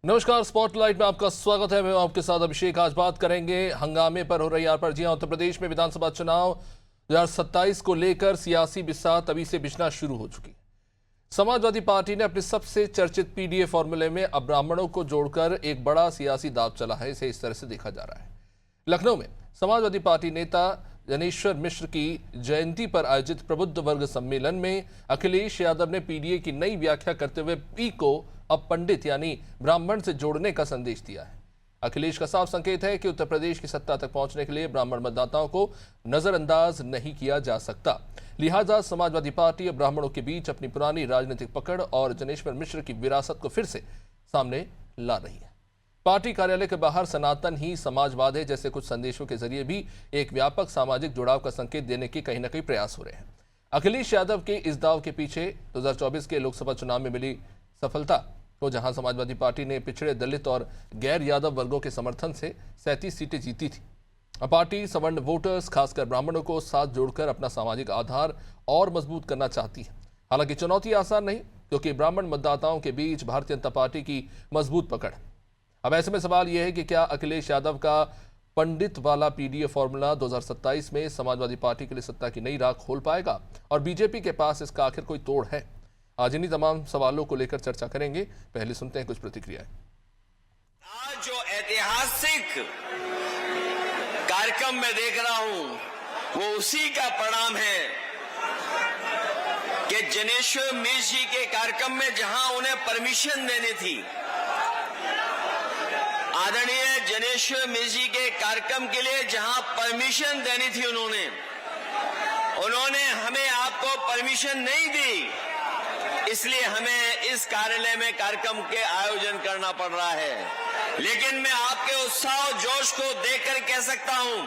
नमस्कार, स्पॉटलाइट में आपका स्वागत है। मैं हूं आपके साथ अभिषेक। आज बात करेंगे हंगामे पर हो रही आर पर। जी हां, उत्तर प्रदेश में विधानसभा चुनाव 2027 को लेकर सियासी बिसात अभी से बिछना शुरू हो चुकी है। समाजवादी पार्टी ने अपने सबसे चर्चित पीडीए फॉर्मूले में अब ब्राह्मणों को जोड़कर एक बड़ा सियासी दांव चला है। इसे इस तरह से देखा जा रहा है। लखनऊ में समाजवादी पार्टी नेता जनेश्वर मिश्र की जयंती पर आयोजित प्रबुद्ध वर्ग सम्मेलन में अखिलेश यादव ने पीडीए की नई व्याख्या करते हुए पी को अब पंडित यानी ब्राह्मण से जोड़ने का संदेश दिया है। अखिलेश का साफ संकेत है कि उत्तर प्रदेश की सत्ता तक पहुंचने के लिए ब्राह्मण मतदाताओं को नजरअंदाज नहीं किया जा सकता। लिहाजा समाजवादी पार्टी अब ब्राह्मणों के बीच अपनी पुरानी राजनीतिक पकड़ और जनेश्वर मिश्र की विरासत को फिर से सामने ला रही है। पार्टी कार्यालय के बाहर सनातन ही समाजवाद है जैसे कुछ संदेशों के जरिए भी एक व्यापक सामाजिक जुड़ाव का संकेत देने के कहीं न कहीं प्रयास हो रहे हैं। अखिलेश यादव के इस दाव के पीछे 2024 के लोकसभा चुनाव में मिली सफलता को, जहां समाजवादी पार्टी ने पिछड़े दलित और गैर यादव वर्गों के समर्थन से 37 सीटें जीती थी। अब पार्टी सवर्ण वोटर्स खासकर ब्राह्मणों को साथ जोड़कर अपना सामाजिक आधार और मजबूत करना चाहती है। हालांकि चुनौती आसान नहीं, क्योंकि ब्राह्मण मतदाताओं के बीच भारतीय जनता पार्टी की मजबूत पकड़। अब ऐसे में सवाल यह है कि क्या अखिलेश यादव का पंडित वाला पीडीए फॉर्मूला 2027 में समाजवादी पार्टी के लिए सत्ता की नई राह खोल पाएगा, और बीजेपी के पास इसका आखिर कोई तोड़ है? आज इन्हीं तमाम सवालों को लेकर चर्चा करेंगे। पहले सुनते हैं कुछ प्रतिक्रियाएं। आज जो ऐतिहासिक कार्यक्रम में देख रहा हूं वो उसी का परिणाम है कि जनेश्वर मिश्र जी के कार्यक्रम में जहां उन्हें परमिशन देनी थी, आदरणीय जनेश्वर मिश्र जी के कार्यक्रम के लिए जहां परमिशन देनी थी उन्होंने हमें आपको परमिशन नहीं दी। इसलिए हमें इस कार्यालय में कार्यक्रम के आयोजन करना पड़ रहा है। लेकिन मैं आपके उत्साह और जोश को देखकर कह सकता हूं,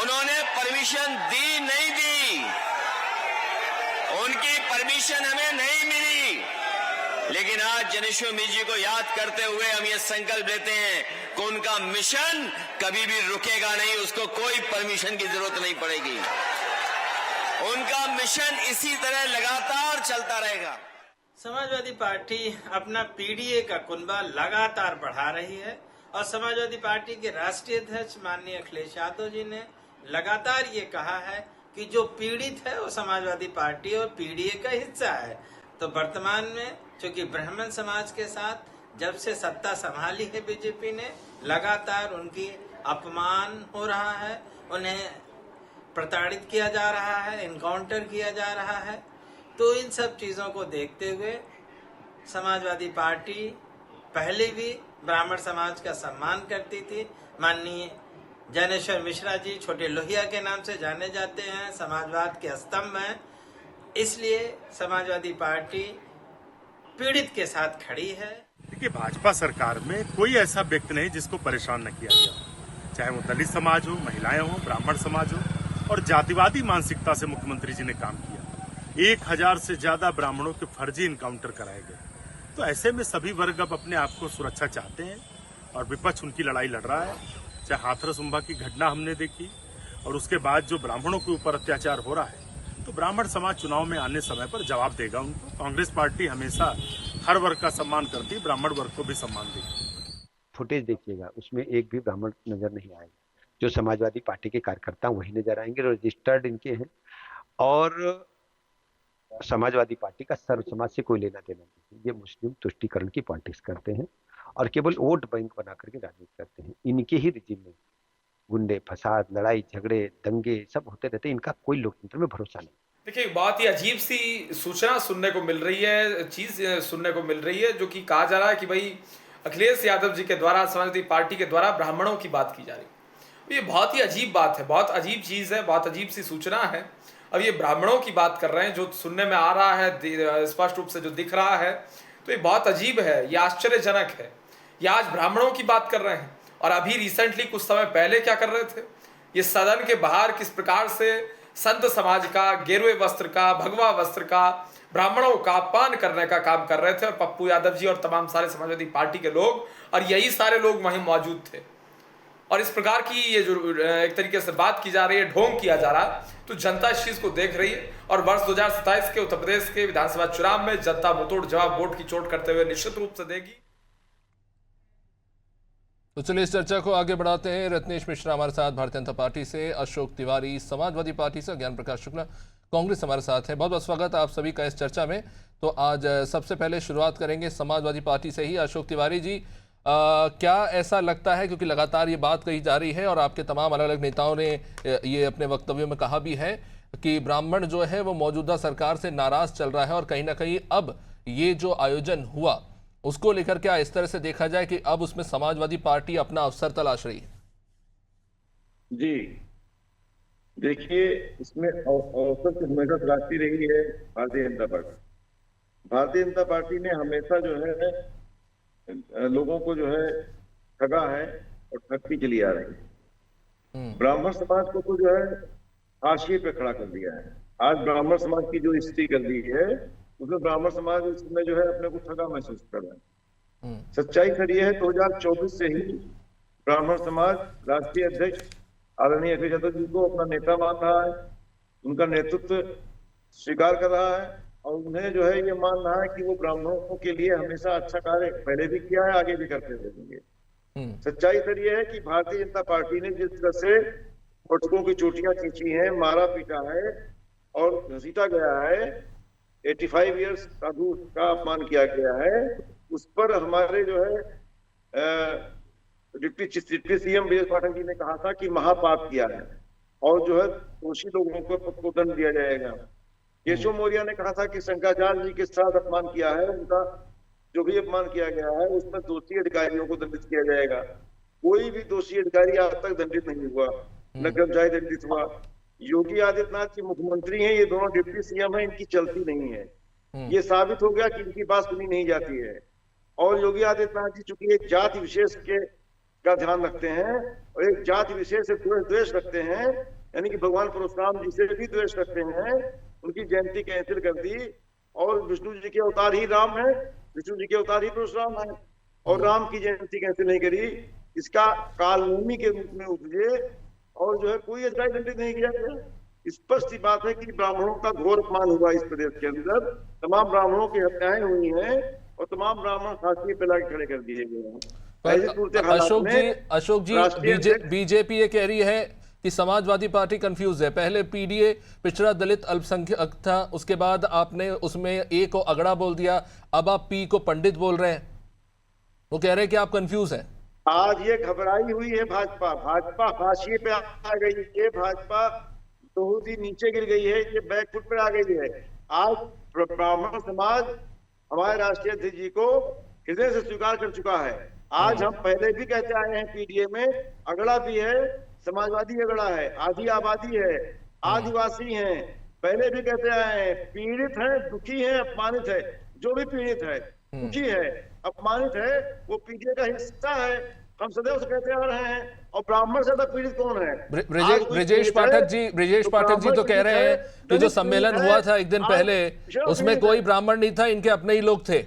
उन्होंने परमिशन दी नहीं दी, उनकी परमिशन हमें नहीं मिली। लेकिन आज जनेश्वर मिश्र जी को याद करते हुए हम ये संकल्प लेते हैं कि उनका मिशन कभी भी रुकेगा नहीं, उसको कोई परमिशन की जरूरत नहीं पड़ेगी। उनका मिशन इसी तरह लगातार चलता रहेगा। समाजवादी पार्टी अपना पीडीए का कुनबा लगातार बढ़ा रही है और समाजवादी पार्टी के राष्ट्रीय अध्यक्ष माननीय अखिलेश यादव जी ने लगातार ये कहा है कि जो पीड़ित है वो समाजवादी पार्टी और पीडीए का हिस्सा है। तो वर्तमान में चूंकि ब्राह्मण समाज के साथ जब से सत्ता संभाली है बीजेपी ने, लगातार उनकी अपमान हो रहा है, उन्हें प्रताड़ित किया जा रहा है, इनकाउंटर किया जा रहा है। तो इन सब चीजों को देखते हुए समाजवादी पार्टी पहले भी ब्राह्मण समाज का सम्मान करती थी। माननीय जनेश्वर मिश्रा जी छोटे लोहिया के नाम से जाने जाते हैं, समाजवाद के स्तंभ हैं। इसलिए समाजवादी पार्टी पीड़ित के साथ खड़ी है। देखिए, भाजपा सरकार में कोई ऐसा व्यक्ति नहीं जिसको परेशान न किया गया, चाहे वो दलित समाज हो, महिलाएं हो, ब्राह्मण समाज हो, और जातिवादी मानसिकता से मुख्यमंत्री जी ने काम किया। 1000 से ज्यादा ब्राह्मणों के फर्जी इनकाउंटर कराए गए। तो ऐसे में सभी वर्ग अब अपने आप को सुरक्षा चाहते हैं और विपक्ष उनकी लड़ाई लड़ रहा है। चाहे हाथरस उम्भा की घटना हमने देखी, और उसके बाद जो ब्राह्मणों के ऊपर अत्याचार हो रहा है, तो ब्राह्मण समाज चुनाव में आने समय पर जवाब देगा उनको। कांग्रेस पार्टी हमेशा हर वर्ग का सम्मान करती है, ब्राह्मण वर्ग को भी सम्मान देगी। फुटेज देखिएगा, उसमें एक भी ब्राह्मण नजर नहीं आएगा। जो समाजवादी पार्टी के कार्यकर्ता वही नजर आएंगे, रजिस्टर्ड इनके हैं, और समाजवादी पार्टी का सर्व समाज से कोई लेना देना नहीं। ये मुस्लिम तुष्टीकरण की पॉलिटिक्स करते हैं और केवल वोट बैंक बना करके राजनीति करते हैं। इनके ही रिजिम में गुंडे, फसाद, लड़ाई झगड़े, दंगे सब होते रहते हैं। इनका कोई लोकतंत्र में भरोसा नहीं। देखिए, बहुत ही अजीब सी सूचना सुनने को मिल रही है, चीज सुनने को मिल रही है, जो कि कहा जा रहा है कि भाई अखिलेश यादव जी के द्वारा, समाजवादी पार्टी के द्वारा ब्राह्मणों की बात की जा रही है। ये बहुत ही अजीब बात है, बहुत अजीब चीज है, बहुत अजीब सी सूचना है। अब ये ब्राह्मणों की बात कर रहे हैं, जो सुनने में आ रहा है, स्पष्ट रूप से जो दिख रहा है, तो ये बहुत अजीब है, ये आश्चर्यजनक है। ये आज ब्राह्मणों की बात कर रहे हैं, और अभी रिसेंटली कुछ समय पहले क्या कर रहे थे? ये सदन के बाहर किस प्रकार से संत समाज का, गेरुए वस्त्र का, भगवा वस्त्र का, ब्राह्मणों का अपमान करने का काम कर रहे थे, और पप्पू यादव जी और तमाम सारे समाजवादी पार्टी के लोग, और यही सारे लोग वहीं मौजूद थे। और इस प्रकार की ये जो एक तरीके से बात की जा रही है, ढोंग किया जा रहा है, तो जनता इस चीज को देख रही है और वर्ष 2027 के उत्तर प्रदेश के विधानसभा चुनाव में जनता मुंहतोड़ जवाब वोट की चोट करते हुए निश्चित रूप से देगी। तो चलिए इस चर्चा को आगे बढ़ाते हैं। रत्नेश मिश्रा हमारे साथ भारतीय जनता पार्टी से, अशोक तिवारी समाजवादी पार्टी से, ज्ञान प्रकाश शुक्ला कांग्रेस हमारे साथ है। बहुत बहुत स्वागत आप सभी का इस चर्चा में। तो आज सबसे पहले शुरुआत करेंगे समाजवादी पार्टी से ही। अशोक तिवारी जी, क्या ऐसा लगता है, क्योंकि लगातार ये बात कही जा रही है और आपके तमाम अलग अलग नेताओं ने ये अपने वक्तव्यों में कहा भी है कि ब्राह्मण जो है वो मौजूदा सरकार से नाराज चल रहा है और कहीं ना कहीं अब ये जो आयोजन हुआ उसको लेकर क्या इस तरह से देखा जाए कि अब उसमें समाजवादी पार्टी अपना अवसर तलाश रही है? जी देखिए, इसमें अवसर तो हमेशा तलाशती रही है भारतीय जनता पार्टी। भारतीय जनता पार्टी ने हमेशा जो है लोगों को जो है ठगा है और ठगती चली आ रही है। ब्राह्मण समाज को तो जो है हाशिए पे खड़ा कर दिया है। आज ब्राह्मण समाज की जो स्थिति कर दी है उसमें ब्राह्मण समाज इसमें जो है अपने को ठगा महसूस कर रहा है। सच्चाई खड़ी है, 2024 से ही ब्राह्मण समाज राष्ट्रीय अध्यक्ष आदरणीय अखिलेश यादव जी को अपना नेता मान रहा है, उनका नेतृत्व स्वीकार कर रहा है और उन्हें जो है ये मान रहा है कि वो ब्राह्मणों के लिए हमेशा अच्छा कार्य पहले भी किया है, आगे भी करते रहेंगे। सच्चाई तो ये है कि भारतीय जनता पार्टी ने जिस तरह से पटकों की चोटियां खींची हैं, मारा पीटा है और घसीटा गया है, 85 ईयर्स साधु का अपमान किया गया है, उस पर हमारे जो है deputy CM B S Pathak ji ने कहा था कि महापाप किया है और जो है दोषी लोगों को दंड दिया जाएगा। केशव मौर्य ने कहा था कि शंकराचार्य जी के साथ अपमान किया है, उनका जो भी अपमान किया गया है उसमें दोषी अधिकारियों को दंडित किया जाएगा। कोई भी दोषी अधिकारी आज तक दंडित नहीं हुआ, न कर्मचारी दंडित हुआ। योगी आदित्यनाथ जी मुख्यमंत्री हैं, ये दोनों डिप्टी सीएम हैं, इनकी चलती नहीं है। ये साबित हो गया कि इनकी बात सुनी नहीं जाती है। और योगी आदित्यनाथ जी चूंकि एक जाति विशेष का ध्यान रखते हैं और एक जाति विशेष से द्वेष रखते हैं, यानी कि भगवान परशुराम जी से भी द्वेष रखते हैं, उनकी जयंती कैंसिल कर दी और विष्णु जी के अवतार ही राम है, विष्णु जी के अवतार ही परशुराम है और राम की जयंती कैंसिल नहीं करी। इसका कालनेमी के रूप में उपजे और जो है कोई अधिकारी दंडित नहीं किया गया। स्पष्ट सी बात है कि ब्राह्मणों का घोर अपमान हुआ इस प्रदेश के अंदर। तमाम ब्राह्मणों की हत्याएं हुई हैं और तमाम ब्राह्मण फांसी पे लाके खड़े कर दिए गए हैं। अशोक जी बीजेपी ये कह रही है कि समाजवादी पार्टी कंफ्यूज है। पहले पीडीए पिछड़ा दलित अल्पसंख्यक था, उसके बाद आपने उसमें ए को अगड़ा बोल दिया, अब आप पी को पंडित बोल रहे हैं। वो कह रहे हैं कि आप कंफ्यूज हैं। आज ये घबराई हुई है भाजपा हाशिए पे आ गई है, भाजपा बहुत ही नीचे गिर गई है, ये बैकफुट पे आ गई है। आज ब्राह्मण समाज हमारे राष्ट्रीय अध्यक्ष जी को हृदय से स्वीकार कर चुका है। आज हम पहले भी कहते आए हैं पीडीए में अगड़ा भी है, समाजवादी अगड़ा है, आधी आबादी है, आदिवासी हैं, पहले भी कहते आए हैं, पीड़ित है, दुखी है, अपमानित है। जो भी पीड़ित है, दुखी है, अपमानित है, वो पीडीए का हिस्सा है। हम सदैव से कहते आ रहे हैं। और ब्राह्मण से ज्यादा पीड़ित कौन है? ब्रजेश पाठक जी तो कह रहे हैं कि जो सम्मेलन हुआ था एक दिन पहले उसमें कोई ब्राह्मण नहीं था, इनके अपने ही लोग थे।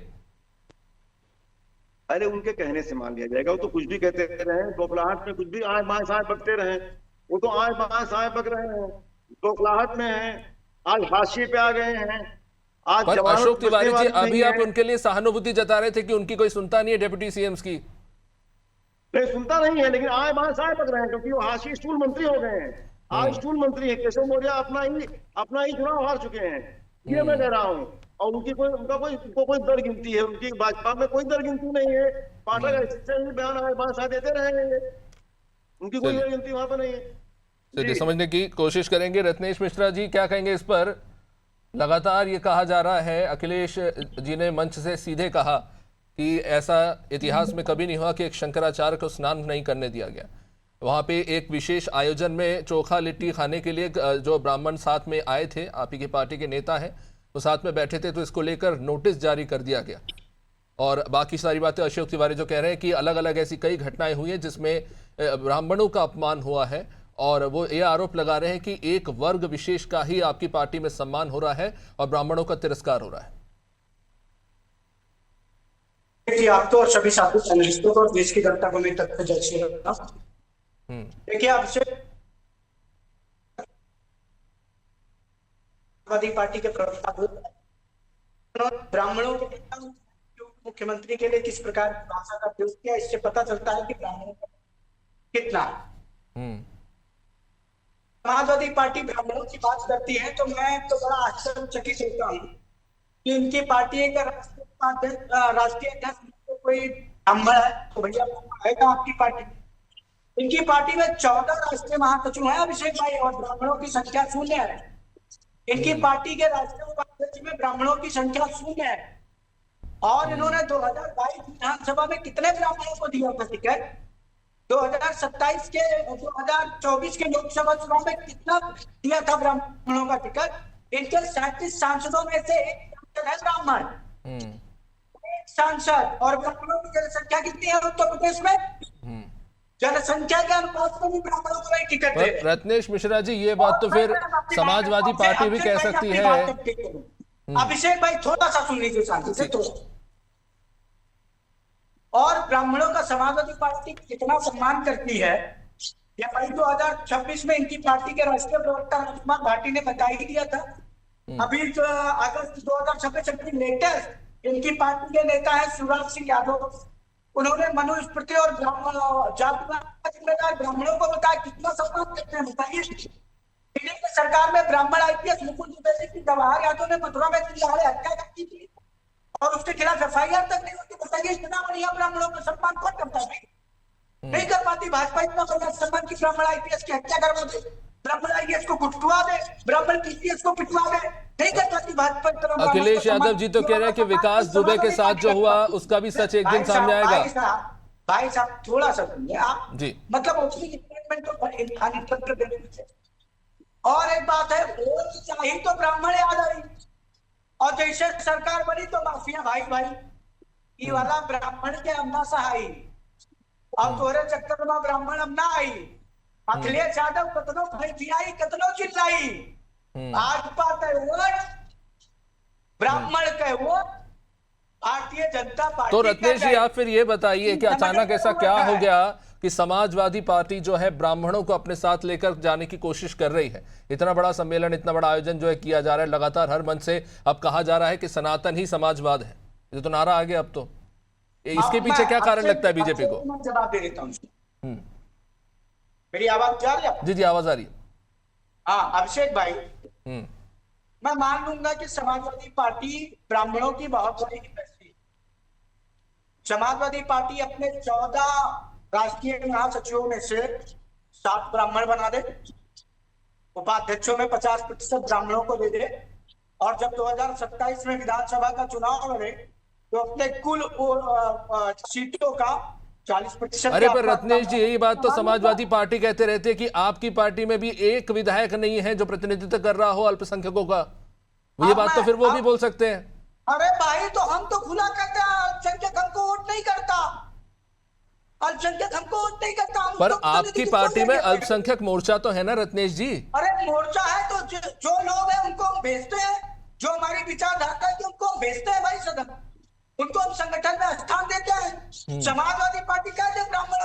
अरे उनके कहने से मान लिया जाएगा, वो तो कुछ भी कहते रहे, दोपलाहट में कुछ भी आए बाएं साएं बकते रहे, वो तो आए बाएं साएं बक रहे हैं, दोपलाहट में हैं, आज हाशिए पे आ गए हैं। आज पर अशोक तिवारी जी, अभी आप उनके लिए सहानुभूति जता रहे थे कि उनकी कोई सुनता नहीं है डिप्टी सीएम्स की। नहीं सुनता नहीं है, लेकिन आए बाएं साएं बक रहे हैं क्योंकि वो हाशिए स्टूल मंत्री हो गए हैं। आज स्टूल मंत्री है, केशव मौर्य अपना ही चुनाव हार चुके हैं, ये मैं कह रहा हूँ। और उनको कोई दर गिनती है, उनकी भाजपा में कोई दर गिनती नहीं है। पाठक ऐसे ही बयान आए बाएं देते रहेंगे, उनकी कोई दर गिनती वहां पर नहीं है। चलिए समझने की कोशिश करेंगे। रत्नेश मिश्रा जी क्या कहेंगे इस पर? लगातार ये कहा जा रहा है, अखिलेश जी ने मंच से सीधे कहा कि ऐसा इतिहास में कभी नहीं हुआ कि एक शंकराचार्य को स्नान नहीं करने दिया गया। वहाँ पे एक विशेष आयोजन में चोखा लिट्टी खाने के लिए जो ब्राह्मण साथ में आए थे, आप ही की पार्टी के नेता हैं, वो साथ में बैठे थे, तो इसको लेकर नोटिस जारी कर दिया गया। और बाकी सारी बातें अशोक तिवारी जो कह रहे हैं कि अलग अलग ऐसी कई घटनाएं हुई हैं जिसमें ब्राह्मणों का अपमान हुआ है और वो ये आरोप लगा रहे हैं कि एक वर्ग विशेष का ही आपकी पार्टी में सम्मान हो रहा है और ब्राह्मणों का तिरस्कार हो रहा है। आप तो और सभी साथी पैनलिस्टों को और देश की जनता को मेरी तरफ से जय श्री राम। देखिए अभिषेक समाजवादी पार्टी के प्रवक्ता ब्राह्मणों के मुख्यमंत्री के लिए किस प्रकार की भाषा का प्रयोग किया, इससे पता चलता है कि ब्राह्मणों का कितना। समाजवादी पार्टी ब्राह्मणों की बात करती है तो मैं तो बड़ा आश्चर्यचकित होता हूँ कि इनकी पार्टी का राष्ट्रीय अध्यक्ष कोई ब्राह्मण है तो भैया आएगा आपकी पार्टी। इनकी पार्टी में 14 राष्ट्रीय महासचिव हैं अभिषेक भाई और ब्राह्मणों की संख्या 0 है। इनकी पार्टी के राष्ट्रीय उपाध्यक्ष में ब्राह्मणों की संख्या 0 है और इन्होंने 2022 विधानसभा में कितने ब्राह्मणों को दिया था टिकट, 2027 के 2024 के लोकसभा चुनाव में कितना दिया था ब्राह्मणों का टिकट। इनके 37 सांसदों में से एक है ब्राह्मण, एक सांसद। और ब्राह्मणों की जनसंख्या कितनी है उत्तर प्रदेश में, जनसंख्या के अनुपात में भी ब्राह्मणों को नहीं टिकट दे। रत्नेश मिश्रा जी, ये बात तो फिर समाजवादी पार्टी भी कह सकती है। अभिषेक भाई थोड़ा सा सुन लीजिए शांति से तो। और ब्राह्मणों का समाजवादी पार्टी कितना सम्मान करती है ये भाई 2026 में इनकी पार्टी के राष्ट्रीय प्रवक्ता राजकुमार भाटी ने बता ही दिया था। अभी अगस्त 2026 लेटेस्ट इनकी पार्टी के नेता है शिवराज सिंह यादव, उन्होंने मनुस्मृति और जिम्मेदार ब्राह्मणों को बताया कितना सम्मान करते हैं बताइए। दिल्ली की सरकार में ब्राह्मण IPS मुकुल द्विवेदी की जवाहर यादव ने मथुरा में हत्या की थी और उसके खिलाफ FIR तक नहीं होती। बताइए इतना बढ़िया ब्राह्मणों का सम्मान कौन करता है? नहीं कर पाती भाजपा इतना बढ़िया सम्मान की ब्राह्मण IPS की हत्या करवा दे, ब्राह्मण IAS को कुटवा दे, ब्राह्मण PCS को पिटवा दे, नहीं कर पाती भाजपा। अखिलेश यादव जी तो कह रहे हैं कि विकास दुबे के साथ जो हुआ उसका भी सच एक दिन सामने आएगा। भाई साहब थोड़ा सा सुनिए आप जी, मतलब और एक बात है वोट चाहिए तो ब्राह्मण याद आई और जैसे सरकार बनी तो माफिया भाई भाई ये वाला ब्राह्मण के अम्मा सहाई और तोरे चक्कर में ब्राह्मण अम्मा आई। अखिलेश यादव कतनो आई कतनो चिल्लाई, आज बात है वोट ब्राह्मण के वोट भारतीय जनता पार्टी। तो रत्नेश जी आप फिर ये बताइए कि अचानक ऐसा क्या हो गया कि समाजवादी पार्टी जो है ब्राह्मणों को अपने साथ लेकर जाने की कोशिश कर रही है। इतना बड़ा सम्मेलन, इतना बड़ा आयोजन जो है किया जा रहा है, लगातार हर मंच से अब कहा जा रहा है कि सनातन ही समाजवाद है। ये तो नारा आ गया अब तो। इसके पीछे क्या कारण लगता है बीजेपी को? जवाब दे देता हूँ। मेरी आवाज जा रही है? जी जी आवाज आ रही है। हाँ अभिषेक भाई, मैं मान लूंगा कि समाजवादी पार्टी ब्राह्मणों की बहुत बड़ी इंडस्ट्री। समाजवादी पार्टी अपने 14 राष्ट्रीय महासचिवों में से 7 ब्राह्मण बना दे, उपाध्यक्षों में 50% ब्राह्मणों को दे दे और जब 2027 में विधानसभा का चुनाव लड़े तो अपने कुल सीटों का 40%। अरे पर रत्नेश जी यही बात तो समाजवादी पार्टी कहते रहते हैं कि आपकी पार्टी में भी एक विधायक नहीं है जो प्रतिनिधित्व कर रहा हो अल्पसंख्यकों का। ये बात तो फिर वो भी बोल सकते हैं। अरे भाई तो हम तो खुला कहते हैं अल्पसंख्यक हमको वोट नहीं करता, अल्पसंख्यक हमको वोट नहीं करता। पर आपकी पार्टी में अल्पसंख्यक मोर्चा तो है ना रत्नेश जी? अरे मोर्चा है तो जो लोग हैं उनको हम भेजते हैं, जो हमारी विचारधारा है उनको हम भेजते हैं भाई सदन, उनको हम संगठन में स्थान देते हैं। समाजवादी पार्टी कहते हैं ब्राह्मण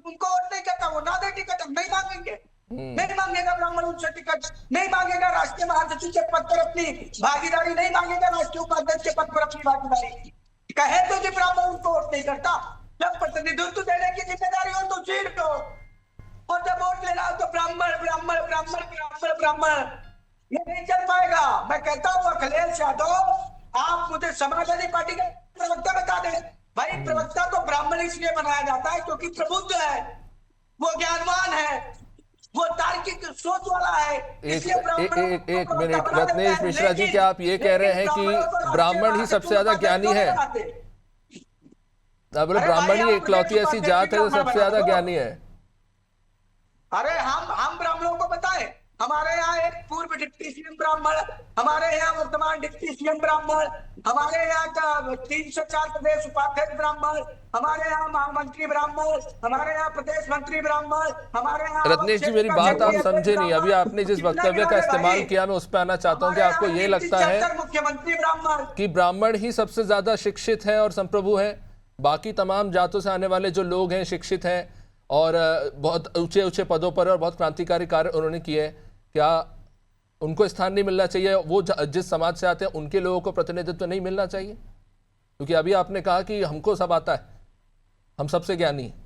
उनको वोट नहीं करता, वो ना दे टिकट हम नहीं मांगेंगे। नहीं मांगेगा ब्राह्मण उनसे टिकट, नहीं मांगेगा राष्ट्रीय महासचिव के पद पर अपनी भागीदारी, नहीं मांगेगा राष्ट्रीय उपाध्यक्ष के पद पर अपनी भागीदारी। कहे तो कि ब्राह्मण उनको वोट नहीं करता, जब प्रतिनिधित्व देने की जिम्मेदारी हो तो चीर दो और जब वोट लेना हो तो ब्राह्मण ब्राह्मण ब्राह्मण ब्राह्मण ब्राह्मण, ये नहीं चल पाएगा। मैं कहता हूँ अखिलेश यादव आप मुझे समाजवादी पार्टी के प्रवक्ता बता दें। भाई प्रवक्ता तो ब्राह्मण इसलिए बनाया जाता है क्योंकि प्रबुद्ध है, वो ज्ञानवान है, वो तार्किक सोच वाला है। एक मिनट रत्नेश मिश्रा जी, क्या आप ये कह रहे हैं कि ब्राह्मण ही सबसे ज्यादा ज्ञानी है? ब्राह्मण ही इकलौती ऐसी जात है जो सबसे ज्यादा ज्ञानी है। अरे हम ब्राह्मणों को बताएं, हमारे यहाँ एक पूर्व डिप्टी सीएम ब्राह्मण, हमारे यहाँ वर्तमान डिप्टी सीएम ब्राह्मण, हमारे यहाँ का 3 से 4 प्रदेश उपाध्यक्ष ब्राह्मण, हमारे यहाँ महामंत्री ब्राह्मण, हमारे यहाँ प्रदेश मंत्री ब्राह्मण, हमारे यहाँ। रत्नेश जी मेरी बात आप समझे नहीं। अभी आपने जिस वक्तव्य का इस्तेमाल किया मैं उस पर आना चाहता हूँ कि आपको ये लगता है मुख्यमंत्री ब्राह्मण कि ब्राह्मण ही सबसे ज्यादा शिक्षित है और संप्रभु है, बाकी तमाम जातों से आने वाले जो लोग हैं शिक्षित हैं और बहुत ऊंचे ऊंचे पदों पर और बहुत क्रांतिकारी कार्य उन्होंने किए हैं, क्या उनको स्थान नहीं मिलना चाहिए? वो जिस समाज से आते हैं उनके लोगों को प्रतिनिधित्व नहीं मिलना चाहिए? क्योंकि अभी आपने कहा कि हमको सब आता है, हम सबसे ज्ञानी हैं।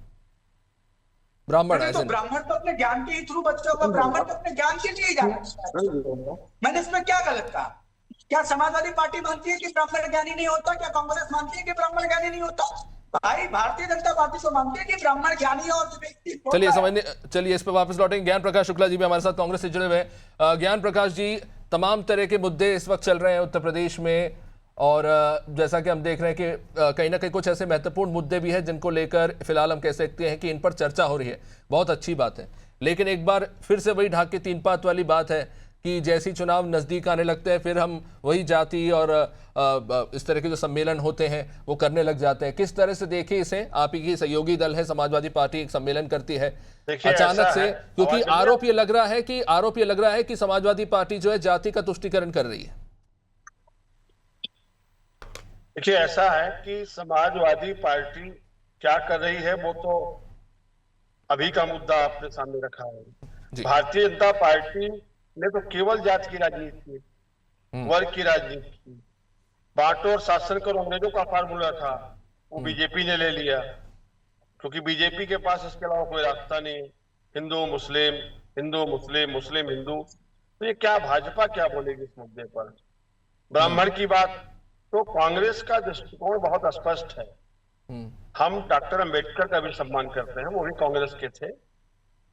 ब्राह्मण तो ऐसे ब्राह्मण तो अपने ज्ञान के ही थ्रू बच्चों को ब्राह्मण तो अपने ज्ञान के लिए जाना। मैंने इसमें क्या गलत कहा? क्या समाजवादी पार्टी मानती है कि ब्राह्मण ज्ञानी नहीं होता? क्या कांग्रेस मानती है कि ब्राह्मण ज्ञानी नहीं होता? भाई भारतीय जनता पार्टी तो मानती है कि ब्राह्मण ज्ञानी और चलिए इस पे वापस लौटेंगे। ज्ञान प्रकाश शुक्ला जी भी हमारे साथ कांग्रेस से जुड़े हुए हैं। ज्ञान प्रकाश जी, तमाम तरह के मुद्दे इस वक्त चल रहे हैं उत्तर प्रदेश में, और जैसा कि हम देख रहे हैं कि कहीं ना कहीं कुछ ऐसे महत्वपूर्ण मुद्दे भी हैं जिनको लेकर फिलहाल हम कह सकते हैं कि इन पर चर्चा हो रही है। बहुत अच्छी बात है, लेकिन एक बार फिर से वही ढाक के तीन पात वाली बात है कि जैसे ही चुनाव नज़दीक आने लगते हैं फिर हम वही जाति और इस तरह के जो सम्मेलन होते हैं वो करने लग जाते हैं। किस तरह से देखिए इसे? आप ही की सहयोगी दल है समाजवादी पार्टी, एक सम्मेलन करती है अचानक से, क्योंकि आरोप ये लग रहा है कि समाजवादी पार्टी जो है जाति का तुष्टीकरण कर रही है। देखिए, ऐसा है कि समाजवादी पार्टी क्या कर रही है वो तो अभी का मुद्दा आपने सामने रखा है। भारतीय जनता पार्टी ने तो केवल जाति की राजनीति की, वर्ग की राजनीति की। बांटो और शासन करो अंग्रेजों का फार्मूला था, वो बीजेपी ने ले लिया, क्योंकि बीजेपी के पास इसके अलावा कोई रास्ता नहीं। हिंदू मुस्लिम, हिंदू मुस्लिम, मुस्लिम हिंदू, तो ये क्या भाजपा क्या बोलेगी इस मुद्दे पर? ब्राह्मण की बात तो कांग्रेस का दृष्टिकोण बहुत स्पष्ट है। हम डॉक्टर अंबेडकर का भी सम्मान करते हैं, वो भी कांग्रेस के थे।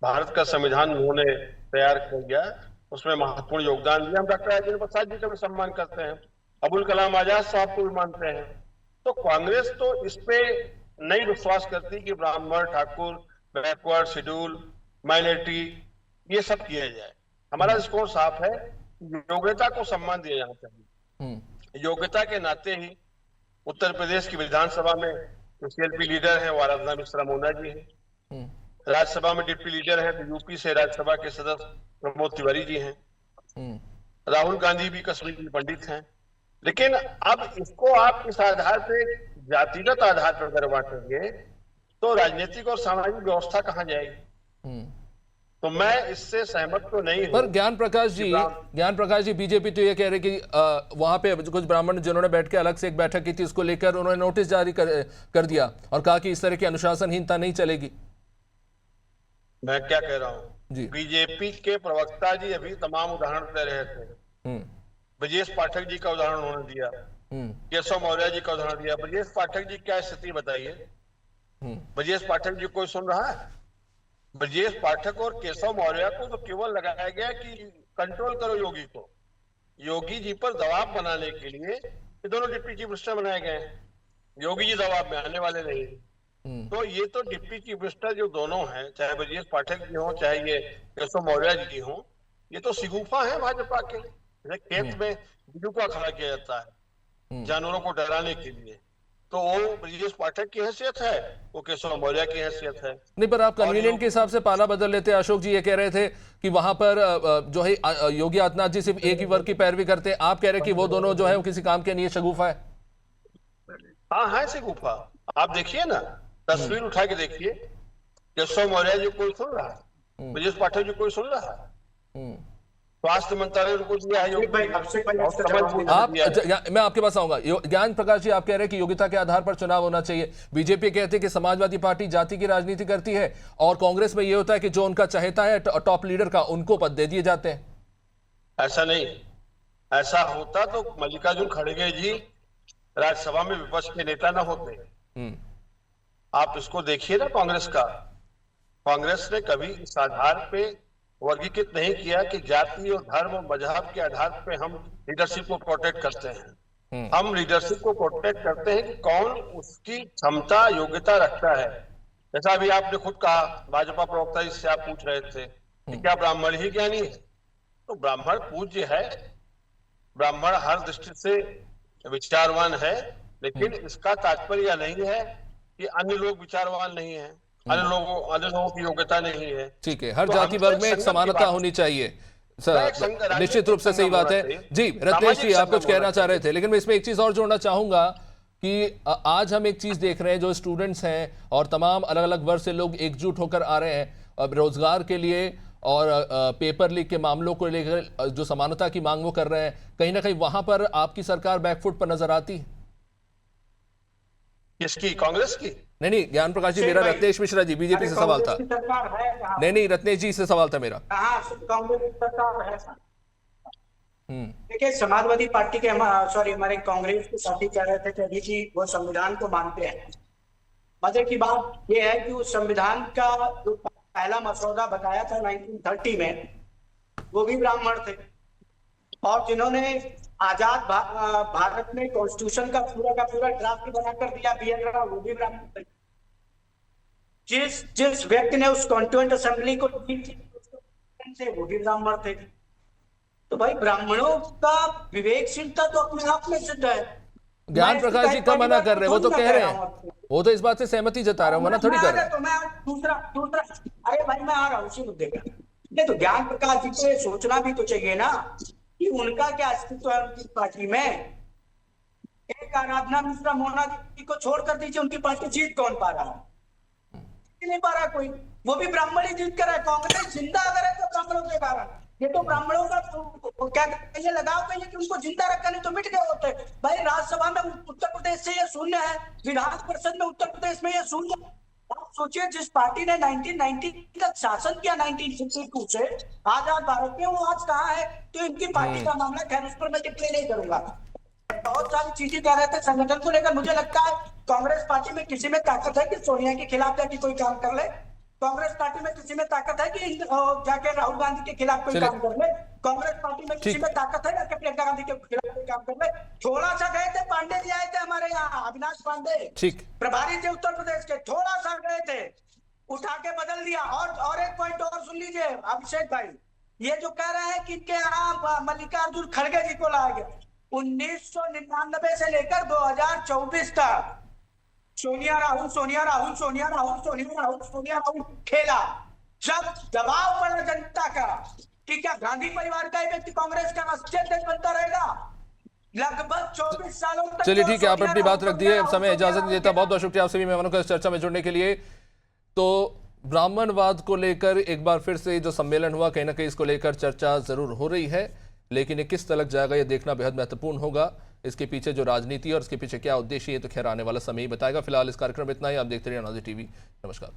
भारत का संविधान उन्होंने तैयार किया, उसमें महत्वपूर्ण योगदान दिया। हम डॉक्टर राजेंद्र प्रसाद जी का भी सम्मान करते हैं, अबुल कलाम आजाद साहब को भी मानते हैं। तो कांग्रेस तो इस पे नहीं विश्वास करती कि ब्राह्मण, ठाकुर, बैकवर्ड, शेड्यूल, माइनॉरिटी ये सब किया जाए। हमारा दृष्टिकोण साफ है, योग्यता को सम्मान दिया जाना चाहिए। योग्यता के नाते ही उत्तर प्रदेश की विधानसभा में सीएलपी लीडर है, वो आराधना मिश्रा मोना जी हैं। राज्यसभा में डिप्टी लीडर है तो यूपी से राज्यसभा के सदस्य प्रमोद तिवारी जी हैं। राहुल गांधी भी कश्मीरी पंडित हैं। लेकिन अब इसको आप इस आधार पे, जातिगत आधार पर अगर बांटेंगे तो राजनीतिक और सामाजिक व्यवस्था कहाँ जाएगी? तो मैं इससे सहमत तो नहीं हूं। पर ज्ञान प्रकाश जी, बीजेपी तो ये कह रही कि वहां पे कुछ ब्राह्मण जिन्होंने बैठ के अलग से एक बैठक की थी, उसको लेकर उन्होंने नोटिस जारी कर दिया और कहा कि इस तरह की अनुशासनहीनता नहीं चलेगी। मैं क्या कह रहा हूँ, बीजेपी के प्रवक्ता जी अभी तमाम उदाहरण दे रहे थे। ब्रजेश पाठक जी का उदाहरण उन्होंने दिया, केशव मौर्य जी का उदाहरण दिया। ब्रजेश पाठक जी क्या स्थिति बताइए? ब्रजेश पाठक जी कोई सुन रहा है? ब्रजेश पाठक और केशव मौर्य को तो केवल लगाया गया कि कंट्रोल करो योगी को। योगी जी पर दबाव बनाने के लिए ये दोनों डिप्टी चीफ मिनिस्टर बनाए गए हैं। योगी जी दबाव में आने वाले नहीं। तो ये तो डिप्टी चीफ मिनिस्टर जो दोनों हैं, चाहे ब्रजेश पाठक जी हो चाहे ये केशव मौर्य जी हो, ये तो सिगुफा है भाजपा के। खेत में बिजुका खड़ा किया जाता है जानवरों को डराने के लिए, तो वो ब्रजेश पाठक की हैसियत है, वो केशव मौर्य की हैसियत है। नहीं, पर आप कन्वीनियंट के हिसाब से पाला बदल लेते। अशोक जी ये कह रहे थे कि वहां पर जो है योगी आदित्यनाथ जी सिर्फ एक ही वर्ग की पैरवी करते हैं, आप कह रहे हैं कि वो दोनों जो है वो किसी काम के नहीं है, शगुफा है। हाँ है शगुफा। आप देखिए ना, तस्वीर उठा के देखिए, केशव मौर्य जी कोई सुन रहा है? ब्रजेश पाठक जी कोई सुन रहा है? स्वास्थ्य मंत्रालय को दिया है मैं आपके पास आऊंगा। ज्ञान प्रकाश जी, आप कह रहे हैं कि योग्यता के आधार पर चुनाव होना चाहिए। बीजेपी कहते हैं कि समाजवादी पार्टी जाति की राजनीति करती है, और कांग्रेस में ये होता है कि जो उनका चाहता है टॉप लीडर का, उनको पद दे दिए जाते हैं। ऐसा नहीं, ऐसा होता तो मल्लिकार्जुन खड़गे जी राज्यसभा में विपक्ष के नेता न होते। आप इसको देखिए ना, कांग्रेस का, कांग्रेस ने कभी इस आधार पे वर्गीकृत नहीं किया कि जाति और धर्म और मजहब के आधार पे हम लीडरशिप को प्रोटेक्ट करते हैं। हम लीडरशिप को प्रोटेक्ट करते हैं कि कौन उसकी क्षमता, योग्यता रखता है। जैसा अभी आपने खुद कहा, भाजपा प्रवक्ता जिससे आप पूछ रहे थे कि क्या ब्राह्मण ही ज्ञानी है? तो ब्राह्मण पूज्य है, ब्राह्मण हर दृष्टि से विचारवान है, लेकिन इसका तात्पर्य नहीं है कि अन्य लोग विचारवान नहीं है, अन्य लोगों की योग्यता नहीं है। ठीक है, हर जाति वर्ग में एक समानता होनी चाहिए, निश्चित रूप से सही बात है। जी रत्नेश जी, आप कुछ कहना चाह रहे थे, लेकिन मैं इसमें एक चीज और जोड़ना चाहूंगा कि आज हम एक चीज देख रहे हैं, जो स्टूडेंट्स हैं और तमाम अलग अलग वर्ग से लोग एकजुट होकर आ रहे हैं अब रोजगार के लिए और पेपर लीक के मामलों को लेकर जो समानता की मांग वो कर रहे हैं, कहीं ना कहीं वहां पर आपकी सरकार बैकफुट पर नजर आती है? किसकी? कांग्रेस की? नहीं, ज्ञान प्रकाश जी, मेरा रत्नेश मिश्रा जी, बीजेपी से सवाल था। नहीं, रत्नेश जी से सवाल था मेरा। कांग्रेस सरकार है। देखिए, समाजवादी पार्टी के हमारे कांग्रेस के साथी कह रहे थे कि अभी जी वो संविधान को मानते हैं। मजे की बात यह है कि उस संविधान का जो पहला मसौदा बताया था 1930 में, वो भी ब्राह्मण थे, और जिन्होंने आजाद भारत में कॉन्स्टिट्यूशन का पूरा ड्राफ्ट बनाकर दिया BN राव, वो भी ब्राह्मण थे। जिस व्यक्ति ने उस कॉन्स्टिट्यूएंट असेंबली को लीड की, वो भी ब्राह्मण थे। तो भाई, ब्राह्मणों का विवेकशीलता तो अपने आप में सिद्ध है। ज्ञान प्रकाश जी कब मना कर रहे हैं? वो तो कह रहे हैं, वो तो इस बात से सहमति जता रहे हैं, मना थोड़ी कर रहे हैं। तो मैं दूसरा अरे भाई, मैं आ रहा हूँ उसी मुद्दे पर। नहीं तो ज्ञान प्रकाश जी को ये सोचना भी तो चाहिए ना कि उनका क्या अस्तित्व है उनकी पार्टी में। एक आराधना मिश्रा मोना जी को छोड़ कर दीजिए, उनकी पार्टी जीत कौन पा रहा है? नहीं पा रहा कोई, वो भी ब्राह्मण ही जीत कर है। कांग्रेस जिंदा अगर है तो ब्राह्मणों के कारण। ये तो ब्राह्मणों का क्या कहिए, लगाव कहिए कि उनको जिंदा रखा, नहीं तो मिट गए होते। भाई, राज्यसभा में उत्तर प्रदेश से ये शून्य है, विधान परिषद में उत्तर प्रदेश में ये शून्य। आप सोचिए, जिस पार्टी ने 1990 तक शासन किया 1962 से आजाद भारत में, वो आज कहाँ है? तो इनकी पार्टी का मामला, खैर उस पर मैं टिप्पणी नहीं करूंगा। बहुत सारी चीजें कह रहे थे संगठन को लेकर। मुझे लगता है कांग्रेस पार्टी में किसी में ताकत है कि सोनिया के खिलाफ जाके कोई काम कर ले। कांग्रेस पार्टी में किसी में ताकत है कि जाके राहुल गांधी के खिलाफ कोई काम कर ले। कांग्रेस पार्टी में किसी में ताकत है जाके प्रियंका गांधी के खिलाफ कोई काम कर ले। थोड़ा सा गए थे, पांडे जी आए थे हमारे यहाँ, अविनाश पांडे प्रभारी थे उत्तर प्रदेश के, थोड़ा सा गए थे, उठा के बदल दिया। और एक पॉइंट और सुन लीजिए अभिषेक भाई, ये जो कह रहे हैं कि इनके यहाँ मल्लिकार्जुन खड़गे जी को लाया गया, 1999 से लेकर 2024 तक सोनिया राहुल खेला। जब दबाव पड़ा जनता का कि क्या गांधी परिवार का व्यक्ति कांग्रेस का राष्ट्रीय अध्यक्ष बनता रहेगा, लगभग 24 सालों तक। चलिए ठीक है, आप अपनी बात रख दिए, अब समय इजाजत नहीं देता। बहुत बहुत शुक्रिया आप सभी मेहमानों का इस चर्चा में जुड़ने के लिए। तो ब्राह्मणवाद को लेकर एक बार फिर से जो सम्मेलन हुआ, कहीं ना कहीं इसको लेकर चर्चा जरूर हो रही है, लेकिन ये किस तक जाएगा ये देखना बेहद महत्वपूर्ण होगा। इसके पीछे जो राजनीति और इसके पीछे क्या उद्देश्य है, ये तो खैर आने वाला समय ही बताएगा। फिलहाल इस कार्यक्रम में इतना ही। आप देखते रहिए अनाज़ टीवी। नमस्कार।